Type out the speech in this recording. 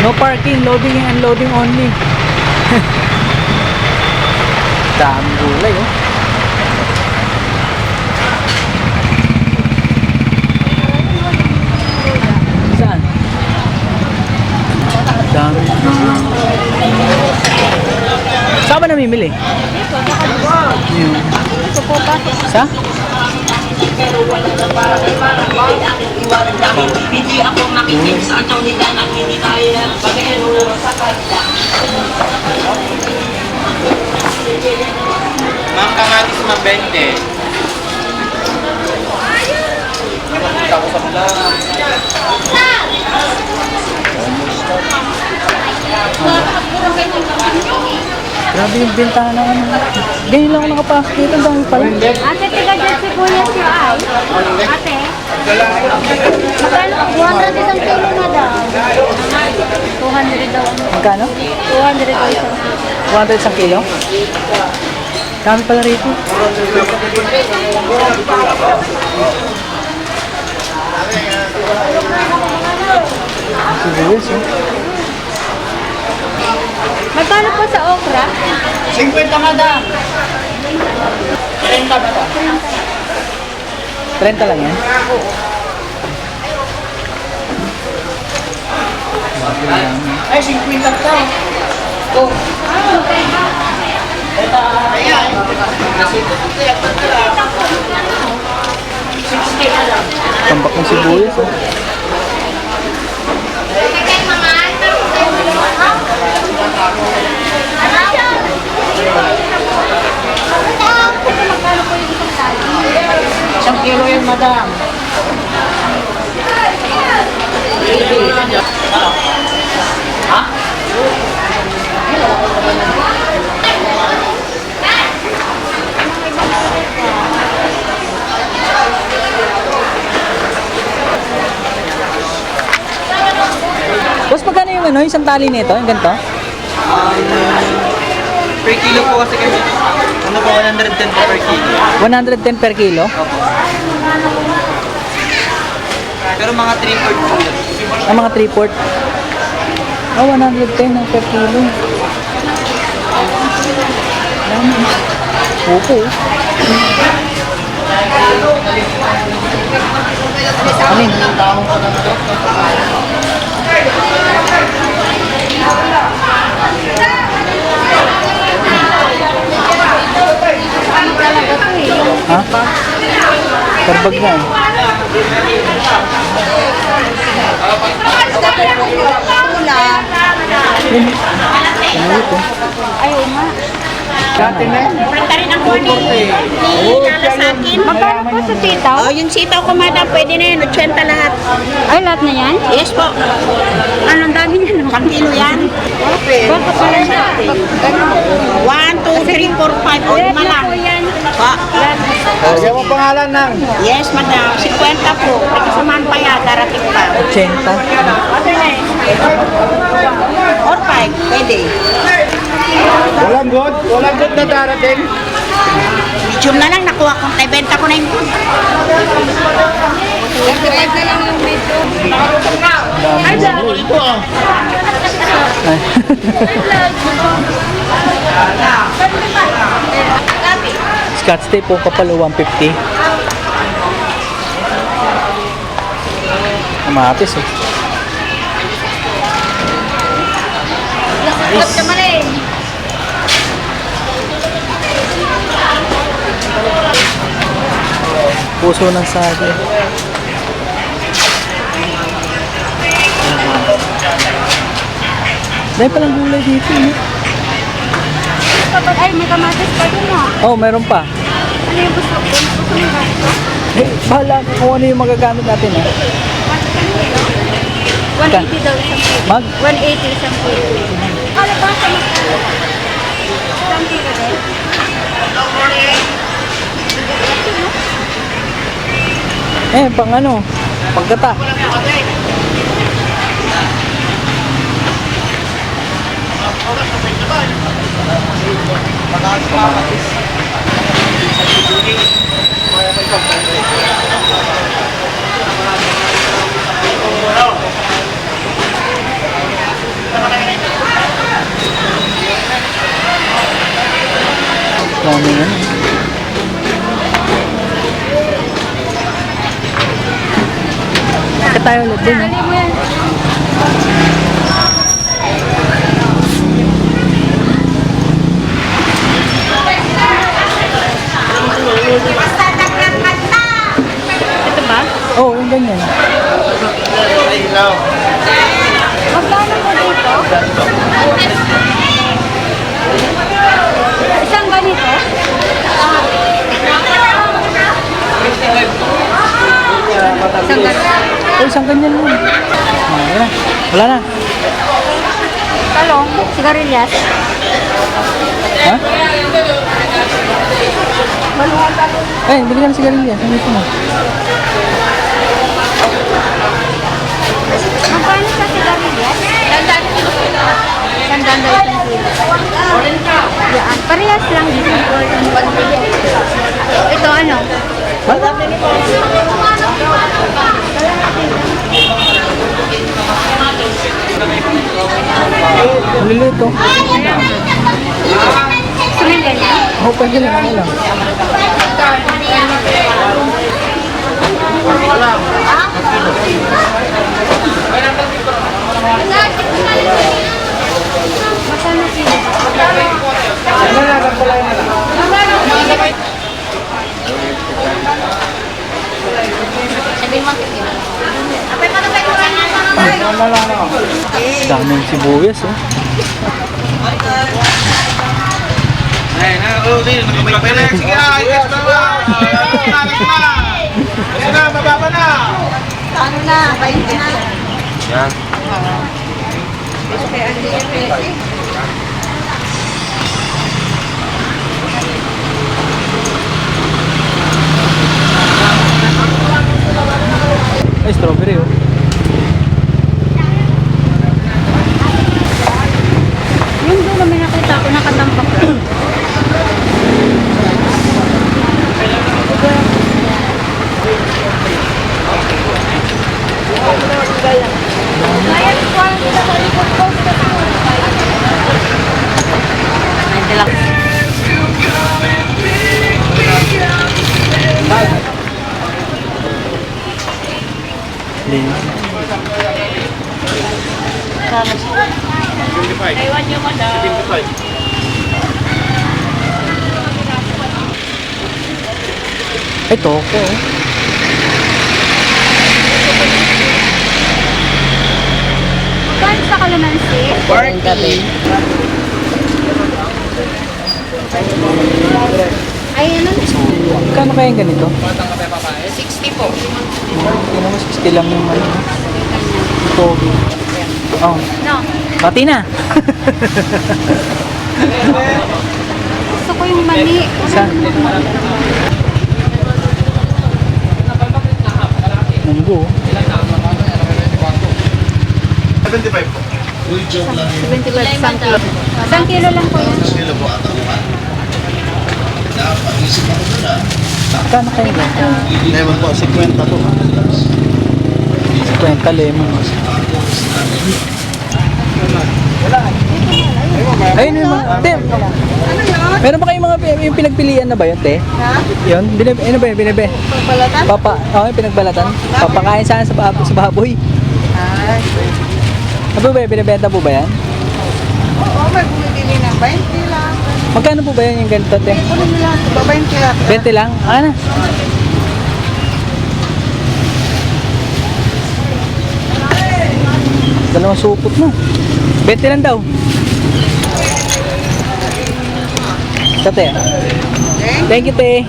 No parking, loading and unloading only. Daming gulay, oh. Saan? Dami. Saan ba namimili? Sa? Hindi ako makinig sa attorney na hindi tayo Mang kamatis mabente. Nakakita ko sa mula. Grabe yung bentahan ng ano. Ganyan lang ako nakapasok dito. Ang dami pala. Ate, tiga dyan sibuyas yung ay. Ate, magkano? 200 isang kilo na daw. 200 daw. Magkano? 200 daw isang kilo. 100 isang kilo? Dami pala rito. Sibuyas, oh. Magkano po sa okra? 50 madam. 30 madam. 30 lang yan? Ay, 50 ka. Oh. Ayan. Tambak ng sibuyas, oh. Isang kilo yan, madam. Ha? Boss, magkano yung ano, isang tali nito? Yung ganito? Per kilo po kasi ano po, 110 per kilo. 110 per kilo? Opo. Pero mga 3/4 po yun. Ang mga 3/4? Oh, 110 ang per kilo. Dami. Opo. Alin? Ha? Karbag na eh. Ano ito? Ayaw nga. Dati na yun. Pwede rin ako ni Lalasakin. Magkano po sa sitaw? Oh, yung sitaw ko madam, pwede na yun, 80 lahat. Ay, lahat na yan? Yes po. Anong dami niya? Isang kilo yan. Bakit pala siya? 1, 2, 3, 4, 5. O, lima lang. Po yan. Pa. Lagyan mo pangalan ng Yes, madam. 50 po. May kasamaan pa yan. Darating pa. 80. Or 5. Pwede. walang good na darating. Medium na lang. Nakuha ko. Benta ko na yung good. Nag-drive na lang yung medyo. Ay, ito ah. Scotch tape po kapalo 150. Kamatis eh. Lakot ka mali. Puso ng saging. Dahil palang gulay dito eh. Ay, may kamatis pa dun ah. Oh, meron pa. Ano yung gusto ko? Gusto mo ba? Eh, bahala ka kung ano yung magagamit natin eh. 180 daw isang kilo. Mag? 180 isang kilo. Ano ba sa magkano? Isang kilo din? Eh, pang ano, pagkata. Dami na. Bakit tayo ulit din? Dali mo yan. Ito ba? Oo, yung ganyan. Magkano po dito? Isang ganito? Isang ganito. Oh, isang ganyan lang. Ah, yan. Wala na. Talong, sigarilyas. Ha? Eh, bili ka ng sigarilya. Sabi ko na. Magkano sa sigarilyas? Sandaan daw isang kilo. Yan. Parehas lang dito. Ito ano? Malilito. Sumili na. Oh, pwede lang. Ano lang. Magkano kilo? Daming sibuyas, oh. Ay, Rudy, nagpapay na. Sige na, ayos na ba? Sige na, mababa na. Ano na? 20 na. Yan. Ay, strawberry, oh. Yung doon naman nakita ko nakatampak lang. Kaya kuwan kita sa likod ko. Ito lang. Linis. Ewan nyo mo daw. Ay, toko, oh. Magkano sa kalamansi? 40. Ay, ano? Kano kaya yung ganito? 60 po. Ano mo, 60 lang yung ano. Pogi. Oh, No. pati na. Gusto ko yung mani. Saan? Munggo. 75 po. 25 isang kilo. Isang kilo lang po yan. Kano kaya yung ganito? Lemon po, 50 po. 50 lemon. Ayun yung mga, te, meron ba kayong mga yung pinagpilian na ba yun, te? Ha? Yun? Ano ba yun? Binabe? Pagbalatan? Papa, yung pinagbalatan? Papakain sana sa baboy. Ay. Ano ba yun? Binibenta po ba yan? Oo, may bumibili ng 20 lang. Magkano po ba yan yung ganito, te? Kunin nila, 20 lang. 20 lang? Ano? Dalawang supot na. 20 lang daw. Ito, te. Okay? Thank you, te.